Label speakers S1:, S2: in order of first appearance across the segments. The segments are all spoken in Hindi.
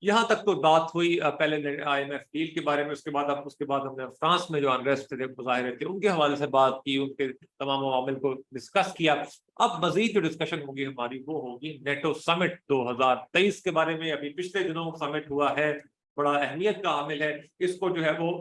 S1: यहाँ तक तो बात हुई पहले IMF डील के बारे में, उसके बाद हमने फ्रांस में जो अनरेस्ट थे, मुजाहिरे थे, उनके हवाले से बात की, उनके तमाम अवामिल को डिस्कस किया। अब मजीद जो डिस्कशन होगी हमारी वो होगी नेटो समिट 2023 के बारे में। अभी पिछले दिनों समिट हुआ है, बड़ा अहमियत का हामिल है। इसको जो है वो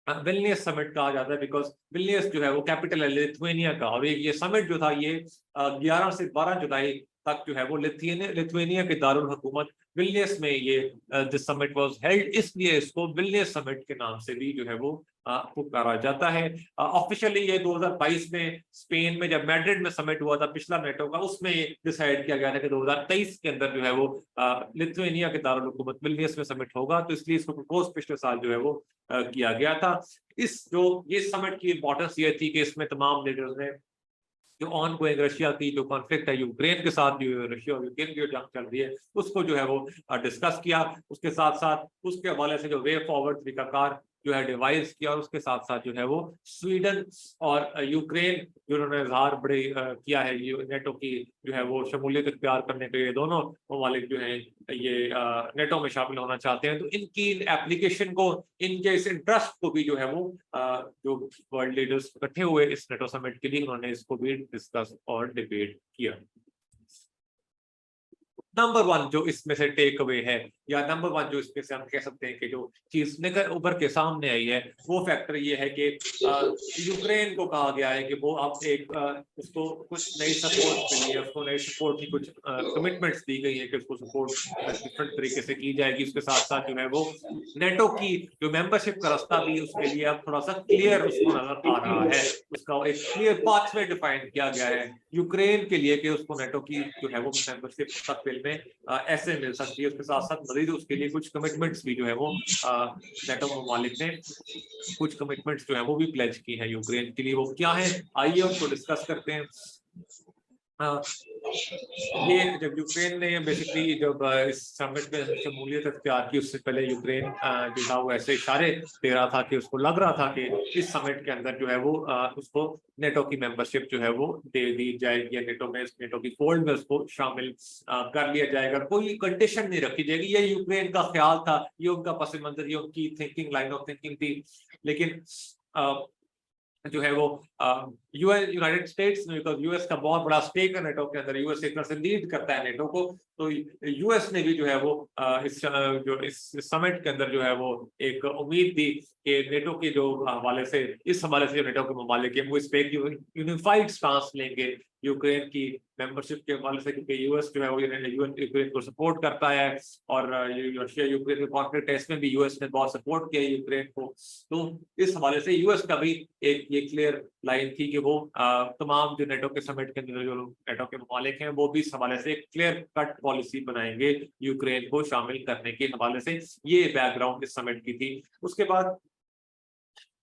S1: विल्नियस समिट कहा जाता है, बिकॉज विल्नियस जो है वो कैपिटल है लिथुआनिया का, और ये समिट जो था ये 11 से 12 जुलाई तक जो है वो लिथुआनिया के दारुल हुकूमत विल्नियस में ये दिस समिट वाज हेल्ड, इसलिए इसको विल्नियस समिट के नाम से भी जो है वो पुकारा जाता है। ऑफिशियली ये 2022 में स्पेन में जब मैड्रिड में समिट हुआ था पिछला नेटो का, उसमें ये डिसाइड किया गया था कि 2023 के अंदर जो है वो लिथुआनिया के दारुल हुकूमत विल्नियस में समिट होगा, तो इसलिए इसको प्रपोज पिछले साल जो है वो किया गया था। ये समिट की इंपॉर्टेंस ये थी कि इसमें तमाम लीडर्स ने जो ऑन गोइंग रशिया की जो कॉन्फ्लिक्ट है यूक्रेन के साथ, जो रशिया और यूक्रेन की जो जंग चल रही है, उसको जो है वो डिस्कस किया। उसके साथ साथ उसके हवाले से जो वे फॉरवर्ड तरीकाकार जो है डिवाइस किया, और उसके साथ साथ जो है वो स्वीडन और यूक्रेन जिन्होंने इजहार बड़े किया है नेटो की जो है वो शमूलियत इख्तियार करने के लिए, दोनों ममालिक जो है ये नेटो में शामिल होना चाहते हैं, तो इनकी एप्लीकेशन को, इनके इस इंटरेस्ट को भी जो है वो जो वर्ल्ड लीडर्स इकट्ठे हुए इस नेटो समिट के लिए, उन्होंने इसको भी डिस्कस और डिबेट किया। नंबर वन जो इसमें से टेक अवे है, या नंबर वन जो इसमें से हम कह सकते हैं कि जो चीज निकल उभर के सामने आई है, वो फैक्टर ये है कि यूक्रेन को कहा गया है कि वो अब उसको कुछ नई सपोर्ट मिली है, उसको नई सपोर्ट की कुछ कमिटमेंट्स दी गई है कि उसको सपोर्ट डिफरेंट तरीके से की जाएगी। उसके साथ साथ जो है वो नेटो की जो मेंबरशिप का रास्ता भी उसके लिए अब थोड़ा सा क्लियर उसको नजर आ रहा है, उसका एक क्लियर पाथवे डिफाइन किया गया है यूक्रेन के लिए कि उसको नेटो की जो है वो मेंबरशिप तक में ऐसे मिल सकती है। उसके साथ साथ मजीद उसके लिए कुछ कमिटमेंट्स भी जो है वो नेटो ममालिक ने कुछ कमिटमेंट्स जो है वो भी प्लेज की है यूक्रेन के लिए। वो क्या है, आइए उनको डिस्कस करते हैं। ये जब यूक्रेन ने बेसिकली जब इस समिट में शमूलियत अख्तियार की, उससे पहले यूक्रेन जो था वो ऐसे इशारे दे रहा था कि उसको लग रहा था कि इस समिट के अंदर जो है वो उसको नेटो की मेंबरशिप जो है वो दे दी जाएगी, या नेटो की फोल्ड में उसको शामिल कर लिया जाएगा, कोई कंडीशन नहीं रखी जाएगी। ये यूक्रेन का ख्याल था, ये उनका पस मंजर, ये उनकी थिंकिंग, लाइन ऑफ थिंकिंग थी। लेकिन जो है वो यूनाइटेड स्टेट्स में, बिकॉज यूएस का बहुत बड़ा स्टेक है नेटो के अंदर, यूएस एक तरह से लीड करता है नेटो को, तो यूएस ने भी जो है वो इस समिट के अंदर जो है वो एक उम्मीद थी कि नेटो के जो हवाले से, इस हवाले से जो नेटो के ममालिक है वो इस पे एक यूनिफाइड स्टांस लेंगे यूक्रेन की मेंबरशिप के हवाले से, क्योंकि यूएस जो है वो यूक्रेन को सपोर्ट करता है, और रशिया यूक्रेन के कॉन्फ्लिक्ट है, इसमें भी यूएस ने बहुत सपोर्ट किया यूक्रेन को। तो इस हवाले से यूएस का भी एक ये क्लियर लाइन थी कि वो तमाम जो नेटो के समिट के अंदर जो नेटो के ममालिक हैं वो भी इस हवाले से एक क्लियर कट पॉलिसी बनाएंगे यूक्रेन को शामिल करने के हवाले से। ये बैकग्राउंड इस समिट की थी। उसके बाद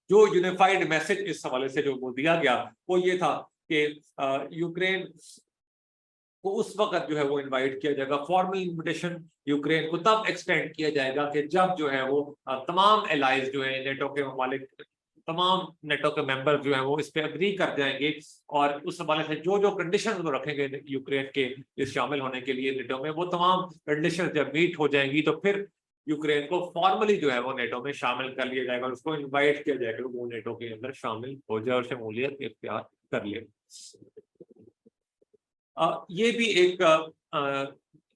S1: जो यूनिफाइड मैसेज इस हवाले से जो वो दिया गया वो ये था कि यूक्रेन को उस वक्त जो है वो इनवाइट किया जाएगा, फॉर्मल इनविटेशन यूक्रेन को तब एक्सटेंड किया जाएगा कि जब जो है वो तमाम एलाइज जो है नेटो के ममालिक, तमाम नेटो के मेंबर जो है वो इस पे अग्री कर जाएंगे, और उस हवाले से जो जो कंडीशन वो रखेंगे यूक्रेन के इस शामिल होने के लिए नेटो में, वो तमाम कंडीशन जब मीट हो जाएंगी तो फिर यूक्रेन को फॉर्मली जो है वो नेटो में शामिल कर लिया जाएगा, और उसको इन्वाइट किया जाएगा वो नेटो के अंदर शामिल हो जाए और शमूलियत इख्तियार कर ले। ये भी एक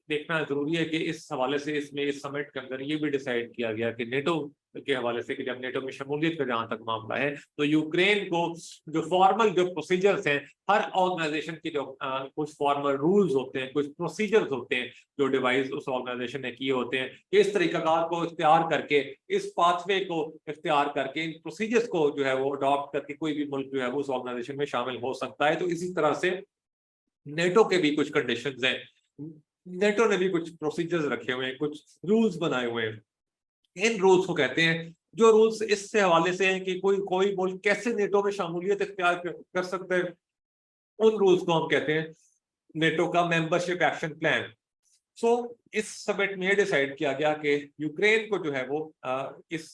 S1: देखना जरूरी है कि इस हवाले से इसमें इस समिट के अंदर ये भी डिसाइड किया गया कि नेटो के हवाले से कि जब नेटो में शमूलियत का जहां तक मामला है, तो यूक्रेन को जो फॉर्मल जो प्रोसीजर्स हैं, हर ऑर्गेनाइजेशन के जो कुछ फॉर्मल रूल्स होते हैं, कुछ प्रोसीजर्स होते हैं जो डिवाइस उस ऑर्गेनाइजेशन ने किए होते हैं, इस तरीकाकार को इख्तियार करके, इस पाथवे को इख्तियार करके, इन प्रोसीजर्स को जो है वो अडॉप्ट करके कोई भी मुल्क जो है वो उस ऑर्गेनाइजेशन में शामिल हो सकता है। तो इसी तरह से नेटो के भी कुछ कंडीशंस हैं, नेटो ने भी कुछ प्रोसीजर्स रखे हुए हैं, कुछ रूल्स बनाए हुए हैं। इन रूल्स को कहते हैं, जो रूल्स इससे हवाले से हैं कि कोई कोई मुल्क कैसे नेटो में शमूलियत इख्तियार कर सकते हैं, उन रूल्स को हम कहते हैं नेटो का मेंबरशिप एक्शन प्लान। सो इस समिट में डिसाइड किया गया कि यूक्रेन को जो है वो इस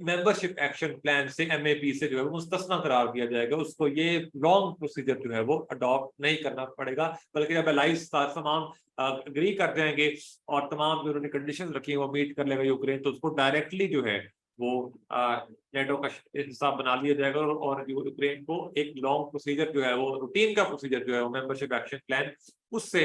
S1: मेंबरशिप एक्शन प्लान से, MAP से जो है वो मुस्तस्ना करार दिया जाएगा, उसको ये लॉन्ग प्रोसीजर जो है वो अडॉप्ट नहीं करना पड़ेगा, बल्कि जब एलाइज तमाम अग्री कर जाएंगे और तमाम जो उन्होंने कंडीशन रखी है वो मीट कर लेगा यूक्रेन, तो उसको डायरेक्टली जो है वो नेटो का हिस्सा बना लिया जाएगा और यूक्रेन को एक लॉन्ग प्रोसीजर जो है वो रूटीन का प्रोसीजर जो है वो मेंबरशिप एक्शन प्लान उससे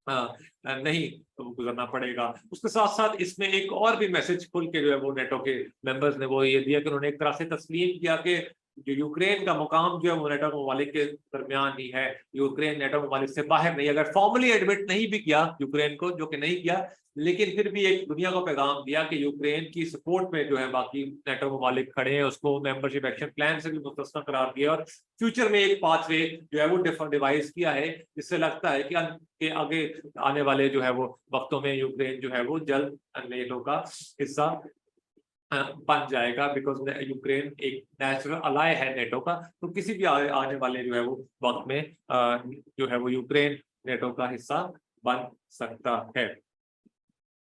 S1: नहीं गुजरना पड़ेगा। उसके साथ साथ इसमें एक और भी मैसेज खुल के जो है वो नेटो के मेंबर्स ने वो ये दिया कि उन्होंने एक तरह से तस्लीम किया कि जो यूक्रेन का मुकाम जो है वो नेटो ममालिक के दरमियान ही है, यूक्रेन नेटो ममालिक से बाहर नहीं। अगर फॉर्मली एडमिट नहीं भी किया यूक्रेन को, जो कि नहीं किया, लेकिन फिर भी एक दुनिया को पैगाम दिया कि यूक्रेन की सपोर्ट में जो है बाकी नेटो ममालिक खड़े हैं, उसको मेंबरशिप एक्शन प्लान से भी मुस्तस्ना करार दिया और फ्यूचर में एक पाथवे जो है वो डिवाइस किया है, जिससे लगता है कि आगे आने वाले जो है वो वक्तों में यूक्रेन जो है वो जल्द नेटो का हिस्सा बन जाएगा, बिकॉज यूक्रेन एक नेचुरल अलाय है नेटो का। तो किसी भी आने वाले जो है वो वक्त में जो है वो यूक्रेन नेटो का हिस्सा बन सकता है।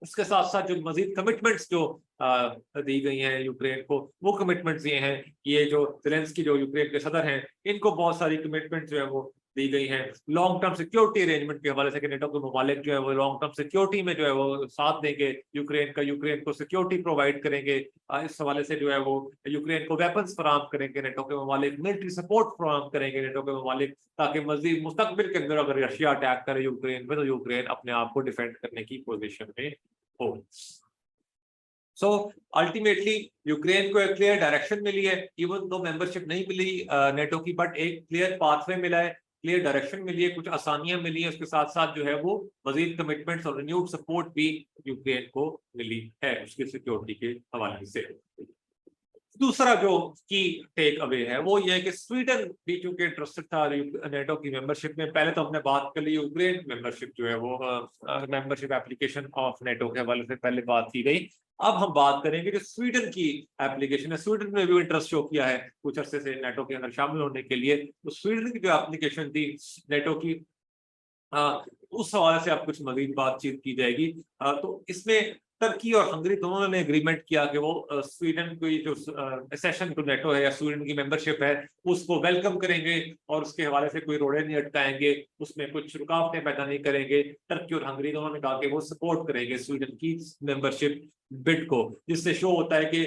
S1: उसके साथ साथ जो मजीद कमिटमेंट्स जो दी गई हैं यूक्रेन को, वो कमिटमेंट्स ये हैं कि ये जो ज़ेलेंस्की जो यूक्रेन के सदर हैं, इनको बहुत सारी कमिटमेंट जो है वो दी गई हैं लॉन्ग टर्म सिक्योरिटी अरेंजमेंट के हवाले से कि नेटो के ममालिक जो है वो लॉन्ग टर्म सिक्योरिटी में जो है वो साथ देंगे यूक्रेन को सिक्योरिटी प्रोवाइड करेंगे। इस हवाले से जो है वो यूक्रेन को वेपन्स फराहम करेंगे नेटो के ममालिक, मिलिट्री सपोर्ट फराहम करेंगे नेटो के ममालिक, ताकि मजीद मुस्तकबिल के अंदर अगर रशिया अटैक करे यूक्रेन में तो यूक्रेन अपने आप को डिफेंड करने की पोजिशन में हो। सो अल्टीमेटली यूक्रेन को एक क्लियर डायरेक्शन मिली है, इवन तो मेंबरशिप नहीं मिली नेटो की, बट एक क्लियर पाथवे मिला है, क्लियर डायरेक्शन मिली है, कुछ आसानियां मिली है। उसके साथ साथ जो है वो मजीद कमिटमेंट्स और रिन्यूड सपोर्ट भी यूक्रेन को मिली है उसकी सिक्योरिटी के हवाले से। दूसरा जो की टेक अवे है वो ये है कि स्वीडन भी चूंकि इंटरेस्टेड था नेटो की मेंबरशिप में। पहले तो हमने बात कर ली यूक्रेन मेंबरशिप जो है वो मेंबरशिप एप्लीकेशन ऑफ नेटो के हवाले से पहले बात की गई। अब हम बात करेंगे जो स्वीडन की एप्लीकेशन है, स्वीडन ने भी इंटरेस्ट शो किया है कुछ अरसे से नेटो के अंदर शामिल होने के लिए। तो स्वीडन की जो एप्लीकेशन थी नेटो की, उस हवाले से अब कुछ मजीद बातचीत की जाएगी। तो इसमें तुर्की और हंगरी दोनों ने एग्रीमेंट किया कि वो स्वीडन की जो सेशन टू नेटो है या स्वीडन की मेंबरशिप है उसको वेलकम करेंगे और उसके हवाले से कोई रोड़े नहीं अटकाएंगे, उसमें कुछ रुकावटें पैदा नहीं करेंगे। तुर्की और हंगरी दोनों ने कहा कि वो सपोर्ट करेंगे स्वीडन की मेंबरशिप बिड को, जिससे शो होता है कि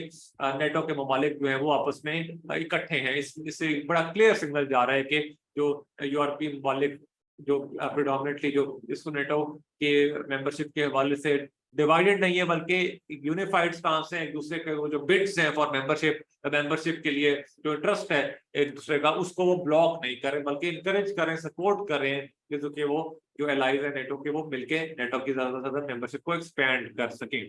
S1: नेटो के ममालिक जो है वो आपस में इकट्ठे हैं। इससे बड़ा क्लियर सिग्नल जा रहा है कि जो यूरोपीय ममालिक जो प्रिडोमिनेटली जो इसको नेटो के मेंबरशिप के हवाले से डिवाइडेड नहीं है, बल्कि यूनिफाइड स्टांस है एक दूसरे के, वो जो बिड्स हैं फॉर मेंबरशिप के लिए जो इंटरेस्ट है एक दूसरे का, उसको वो ब्लॉक नहीं करें बल्कि इंकरेज करें, सपोर्ट करें कि वो जो एलाइज है नेटो के वो मिलके नेटो की ज्यादा से ज्यादा मेंबरशिप को एक्सपेंड कर सकें।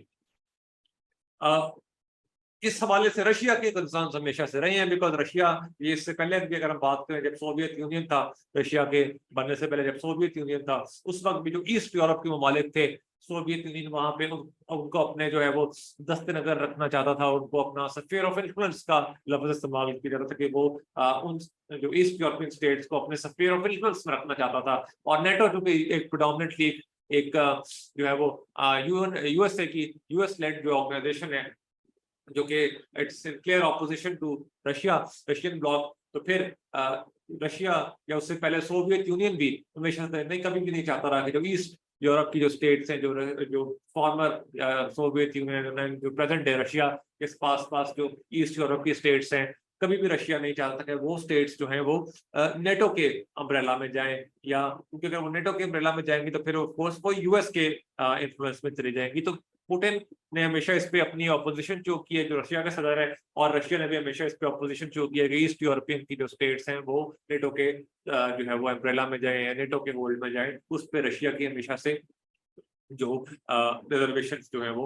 S1: इस हवाले से रशिया के कंसर्न हमेशा से रहे हैं, बिकॉज रशिया ये इससे पहले भी अगर हम बात करें जब सोवियत यूनियन था, रशिया के बनने से पहले जब सोवियत यूनियन था उस वक्त भी जो ईस्ट यूरोप के ममालिक थे, सोवियत यूनियन वहां पे उनको अपने जो है वो दस्ते नजर रखना चाहता था, उनको अपना स्फीयर ऑफ इन्फ्लुएंस का लफ्ज इस्तेमाल किया जाता था कि वो उन जो ईस्ट यूरोपियन स्टेट्स को अपने स्फीयर ऑफ इन्फ्लुएंस में रखना चाहता था। और नेटो जो कि एक प्रेडोमिनेटली एक जो है वो यूएस लेड जो ऑर्गेनाइजेशन है जो कि it's in clear opposition to Russian bloc, तो फिर रशिया या उससे पहले सोवियत यूनियन भी हमेशा से नहीं कभी भी नहीं चाहता रहा कि जो ईस्ट यूरोप की जो स्टेट्स हैं जो फॉर्मर सोवियत यूनियन जो प्रेजेंट है रशिया के पास जो ईस्ट यूरोप की स्टेट्स हैं, कभी भी रशिया नहीं चाहता कि वो स्टेट्स जो हैं वो नेटो के अम्ब्रेला में जाएं, या क्योंकि अगर वो नेटो के अम्ब्रेला में जाएंगी तो फिर ऑफ कोर्स वो यूएस के इन्फ्लुएंस में चली जाएंगी। तो पुतिन ने हमेशा इस पे अपनी ऑपोजिशन शो की है जो रशिया का सदर है, और रशिया ने भी हमेशा इस पे ऑपोजिशन शो किया है कि ईस्ट यूरोपियन की जो स्टेट्स हैं वो नेटो के जो है वो अम्ब्रेला में जाए या नेटो के होल्ड में जाए। उस पे रशिया की हमेशा से जो रिजर्वेशन जो है वो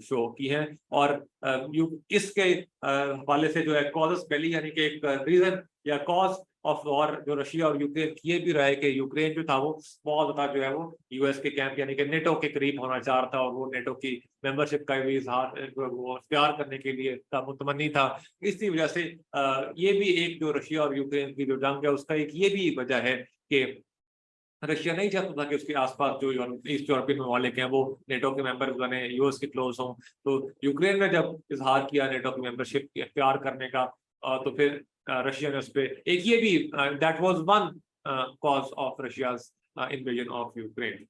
S1: शो की है। और इसके हवाले से जो है कॉजस बेली यानी कि एक रीजन या कॉज ऑफ वॉर जो रशिया और यूक्रेन की ये भी रहा है कि यूक्रेन जो था वो बहुत ज्यादा जो है वो यूएस के कैंप यानी कि नेटो के करीब होना चाह रहा था, और वो नेटो की मेंबरशिप का भी इजहार वो प्यार करने के लिए मुतमन्नी था। इसी वजह से ये भी एक जो रशिया और यूक्रेन की जो जंग है उसका एक ये भी वजह है कि रशिया नहीं चाहता था कि उसके आसपास जो ईस्ट यूरोपियन ममालिक हैं वो नेटो के मेंबर बने, यूएस के क्लोज हों। तो यूक्रेन ने जब इजहार किया नेटो की मेंबरशिप इख्तियार करने का, तो फिर रशिया ने उस पर एक ये भी that was one cause of Russia's invasion of Ukraine.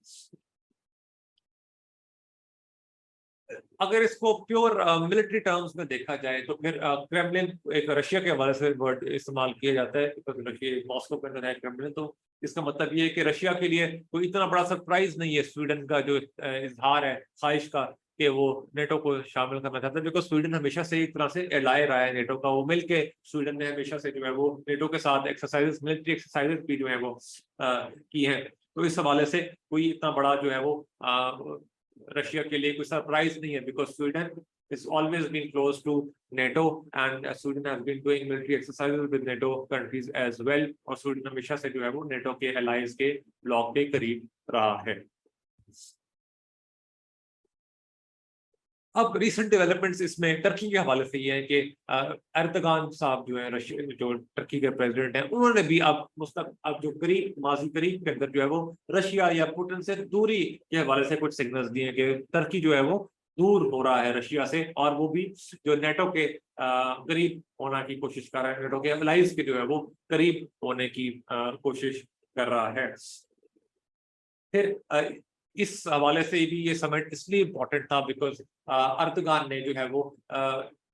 S1: अगर इसको प्योर मिलिट्री टर्म्स में देखा जाए तो फिर क्रेमलिन एक रशिया के हवाले से वर्ड इस्तेमाल किया जाता है, रशिया मॉस्को के अंदर है क्रेमलिन, तो इसका मतलब ये है कि रशिया के लिए कोई इतना बड़ा सरप्राइज नहीं है स्वीडन का जो इजहार है ख्वाहिश का कि वो नेटो को शामिल करना चाहता है, बिकॉज स्वीडन हमेशा से एक तरह से एलाय रहा है नेटो का। वो मिलके स्वीडन ने हमेशा से जो है वो नेटो के साथ एक्सरसाइजेस, मिलिट्री एक्सरसाइजेस भी जो है वो की है। तो इस हवाले से कोई इतना बड़ा जो है वो रशिया के लिए कोई सरप्राइज नहीं है, because Sweden is always been close to NATO and Sweden has been doing military exercises with NATO countries as well, और स्वीडन हमेशा से जो है वो नेटो के एलाइज के ब्लॉक के करीब रहा है। अब रिसेंट डेवलपमेंट्स इसमें टर्की के हवाले से ये है कि एर्दोगान साहब जो है रशिया जो टर्की के प्रेसिडेंट हैं, उन्होंने भी अब जो माजी करीब के अंदर जो है वो रशिया या पुतिन से दूरी के हवाले से कुछ सिग्नल्स दिए कि टर्की जो है वो दूर हो रहा है रशिया से, और वो भी जो नेटो के करीब होने की कोशिश कर रहा है, नेटो के एलाइज के जो है वो करीब होने की कोशिश कर रहा है। फिर इस हवाले से भी ये समिट इसलिए इम्पोर्टेंट था बिकॉज एर्दोगान ने जो है वो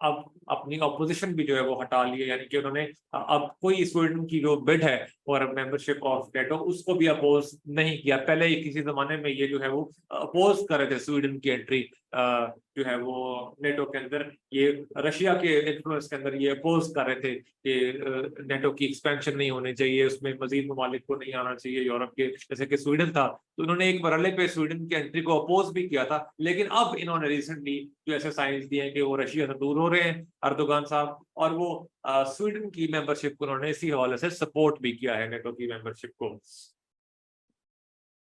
S1: अब अपनी ऑपोजिशन भी जो है वो हटा ली है, यानी कि उन्होंने अब कोई स्वीडन की जो बिड है और मेंबरशिप ऑफ नेटो उसको भी अपोज नहीं किया। पहले किसी जमाने में ये जो है वो अपोज कर रहे थे स्वीडन की एंट्री जो है वो नेटो के अंदर, ये रशिया के इन्फ्लुएंस के अंदर ये अपोज कर रहे थे कि नेटो की एक्सपेंशन नहीं होनी चाहिए, उसमें मजीद ममालिक को नहीं आना चाहिए यूरोप के, जैसे कि स्वीडन था। तो उन्होंने एक मरहले पे स्वीडन की एंट्री को अपोज भी किया था, लेकिन अब इन्होंने रिसेंटली जो ऐसे साइंस दिए हैं कि वो रशिया से दूर हो रहे हैं एर्दोगान साहब, और वो स्वीडन की मेंबरशिप को उन्होंने इसी हवाले से सपोर्ट भी किया है नेटो की मेंबरशिप को।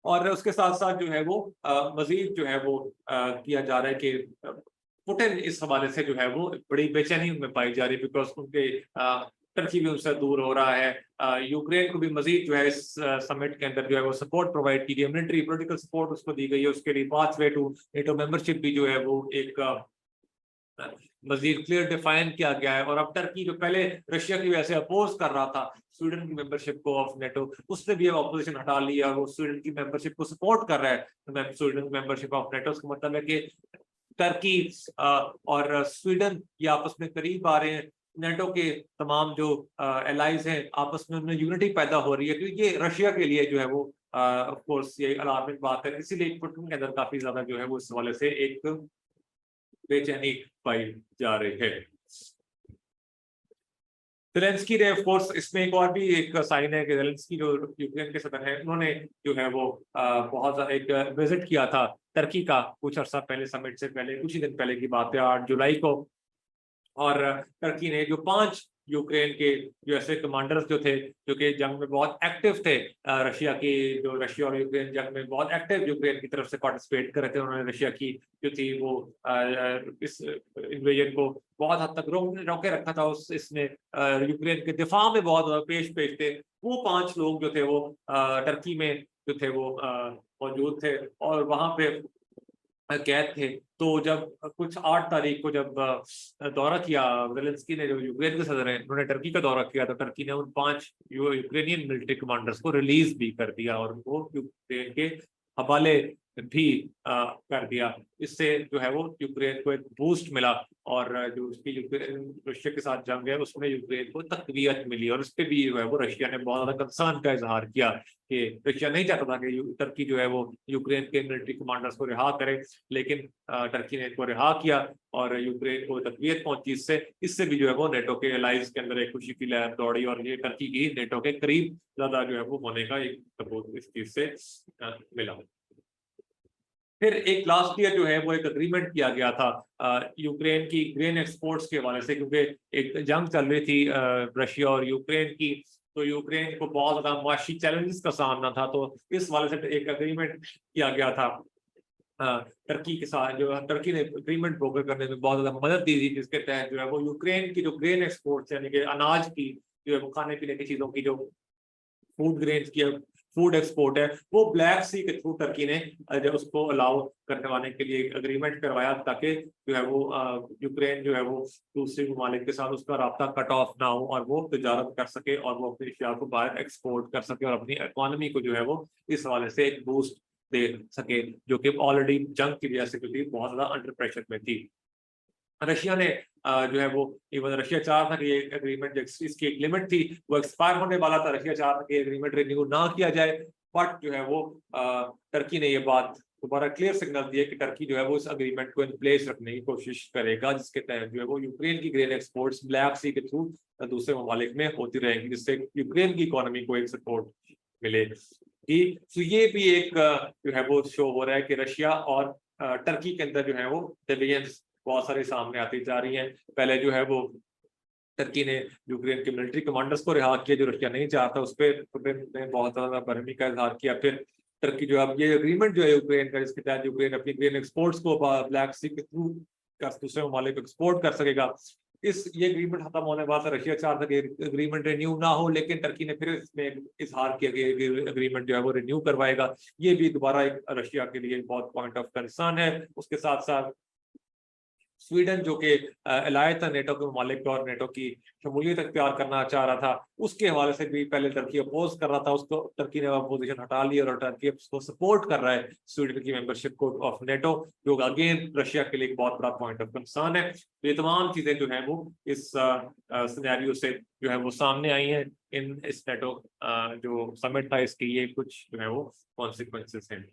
S1: और उसके साथ साथ जो है वो मजीद जो है वो किया जा रहा है कि पुतिन इस हवाले से जो है वो बड़ी बेचैनी में पाई जा रही है, बिकॉज उनके टर्की भी उनसे दूर हो रहा है। यूक्रेन को भी मजीद जो है इस समिट के अंदर जो है वो सपोर्ट प्रोवाइड की गई, मिलिट्री पॉलिटिकल सपोर्ट उसको दी गई है, उसके लिए पाथवे टू नेटो मेंबरशिप भी जो है वो एक मजीद क्लियर डिफाइन किया गया है। और अब टर्की जो पहले रशिया की वजह से अपोज कर रहा था स्वीडन की मेंबरशिप को ऑफ नेटो, उसने भी अब ऑपोजिशन हटा लिया और वो स्वीडन की मेंबरशिप को सपोर्ट कर रहा है, स्वीडन मेंबरशिप ऑफ नेटो। उसका मतलब है कि टर्की और स्वीडन ये आपस में करीब आ रहे हैं, नेटो के तमाम जो एलाइज हैं आपस में उनमें यूनिटी पैदा हो रही है, तो ये रशिया के लिए जो है वो ऑफ कोर्स ये अलार्मिंग बात है। इसीलिए पुतिन के अंदर काफी ज्यादा जो है वो इस हवाले से एक बेचैनी पाई जा रही है। ज़ेलेंस्की ने ऑफ कोर्स इसमें एक और भी एक साइन है कि ज़ेलेंस्की जो यूक्रेन के सदर हैं, उन्होंने जो है वो बहुत एक विजिट किया था टर्की का कुछ अर्सा पहले, समिट से पहले कुछ ही दिन पहले की बात है, 8 जुलाई को। और टर्की ने जो 5 यूक्रेन के जो ऐसे कमांडर्स जो थे जो कि जंग में बहुत एक्टिव थे, रशिया और यूक्रेन जंग में बहुत एक्टिव यूक्रेन की तरफ से पार्टिसिपेट कर रहे थे, उन्होंने रशिया की जो थी वो इस इन्वेजन को बहुत हद तक रोके रखा था, इसने यूक्रेन के दिफा में बहुत पेश थे। वो 5 लोग जो थे वो टर्की में जो थे वो मौजूद थे और वहां पे कैद थे। तो जब कुछ 8 तारीख को जब दौरा किया ज़ेलेंस्की ने, जो यूक्रेन के सदर हैं, उन्होंने टर्की का दौरा किया, तो टर्की ने उन 5 यूक्रेनियन मिलिट्री कमांडर्स को रिलीज भी कर दिया और वो यूक्रेन के हवाले भी कर दिया। इससे जो है वो यूक्रेन को एक बूस्ट मिला और जो उसकी यूक्रेन रशिया के साथ जंग है उसमें यूक्रेन को तक़वियत मिली। और उस पर भी जो है वो रशिया ने बहुत ज्यादा कंसर्न का इजहार किया कि रशिया नहीं चाहता था कि टर्की जो है वो यूक्रेन के मिलिट्री कमांडर्स को रिहा करे, लेकिन टर्की ने इनको रिहा किया और यूक्रेन को तक़वियत पहुंची। इससे भी जो है वो नेटो के एलाइज के अंदर एक खुशी की लहर दौड़ी और ये टर्की की नेटो के करीब ज्यादा जो है वो होने का एक सबूत इस चीज से मिला। फिर एक लास्ट ईयर जो है वो एक अग्रीमेंट किया गया था यूक्रेन की ग्रेन एक्सपोर्ट्स के हवाले से, क्योंकि एक जंग चल रही थी रशिया और यूक्रेन की, तो यूक्रेन को बहुत ज्यादा माशी चैलेंजेस का सामना था। तो इस हवाले से एक अग्रीमेंट किया गया था टर्की के साथ, जो टर्की ने अग्रीमेंट ब्रोकर करने में बहुत ज्यादा मदद दी थी, जिसके तहत जो है वो यूक्रेन की जो ग्रेन एक्सपोर्ट्स यानी कि अनाज की जो है वो खाने पीने की चीजों की जो फूड ग्रेन्स की फूड एक्सपोर्ट है वो ब्लैक सी के थ्रू टर्की ने जो उसको अलाउ करवाने के लिए एग्रीमेंट करवाया, ताकि जो है वो यूक्रेन जो है वो दूसरे ममालिक के साथ उसका राब्ता कट ऑफ ना हो और वो तजारत कर सके और वो अपनी अशिया को बाहर एक्सपोर्ट कर सके और अपनी इकोनॉमी को जो है वो इस हवाले से एक बूस्ट दे सके, जो कि ऑलरेडी जंग की वजह से क्योंकि बहुत ज्यादा अंडर प्रेशर में थी। रशिया ने जो है वो इवन रशिया चाह रहा था कि ये एग्रीमेंट, इसकी एक लिमिट थी वो एक्सपायर होने वाला था, रशिया चाह रहा था कि एग्रीमेंट रिन्यू ना किया जाए, बट जो है वो टर्की ने ये बात दोबारा क्लियर सिग्नल दिया कि टर्की जो है वो इस एग्रीमेंट को इन प्लेस रखने की कोशिश करेगा, जिसके तहत जो है वो यूक्रेन की ग्रेन एक्सपोर्ट्स ब्लैक सी के थ्रू दूसरे ममालिक में होती रहेंगी, जिससे यूक्रेन की इकोनॉमी को एक सपोर्ट मिले। तो ये भी एक जो है वो शो हो रहा है कि रशिया और टर्की के अंदर जो है वो डिवीजन्स बहुत सारी सामने आती जा रही हैं। पहले जो है वो टर्की ने यूक्रेन के मिलिट्री कमांडर्स को रिहा किया जो रशिया नहीं चाहता, उस पर बहुत ज्यादा बरहमी का इजहार किया। फिर टर्की जो अब ये एग्रीमेंट जो है यूक्रेन का, जिसके तहत यूक्रेन अपनी ग्रेन एक्सपोर्ट्स को ब्लैक सी के थ्रू दूसरे ममालिक को एक्सपोर्ट कर सकेगा, ये एग्रीमेंट खत्म होने के बाद रशिया चाहता कि एग्रीमेंट रिन्यू ना हो, लेकिन टर्की ने फिर इसमें इजहार किया कि एग्रीमेंट जो है वो रिन्यू करवाएगा। ये भी दोबारा एक रशिया के लिए बहुत पॉइंट ऑफ कंसर्न है। उसके साथ साथ स्वीडन जो कि एलाय था नेटो के ममालिक और नेटो की शमूलियत अख्तियार करना चाह रहा था, उसके हवाले से भी पहले टर्की अपोज कर रहा था, उसको टर्की ने अपोजिशन हटा ली और टर्की उसको सपोर्ट कर रहा है स्वीडन की मेंबरशिप को ऑफ नेटो, जो अगेन रशिया के लिए एक बहुत बड़ा पॉइंट ऑफ कंसर्न है। तो ये तमाम चीजें जो है वो इस सिनेरियो से जो है वो सामने आई हैं। इस नेटो जो समिट था इसके ये कुछ जो है वो कॉन्सिक्वेंसेस हैं।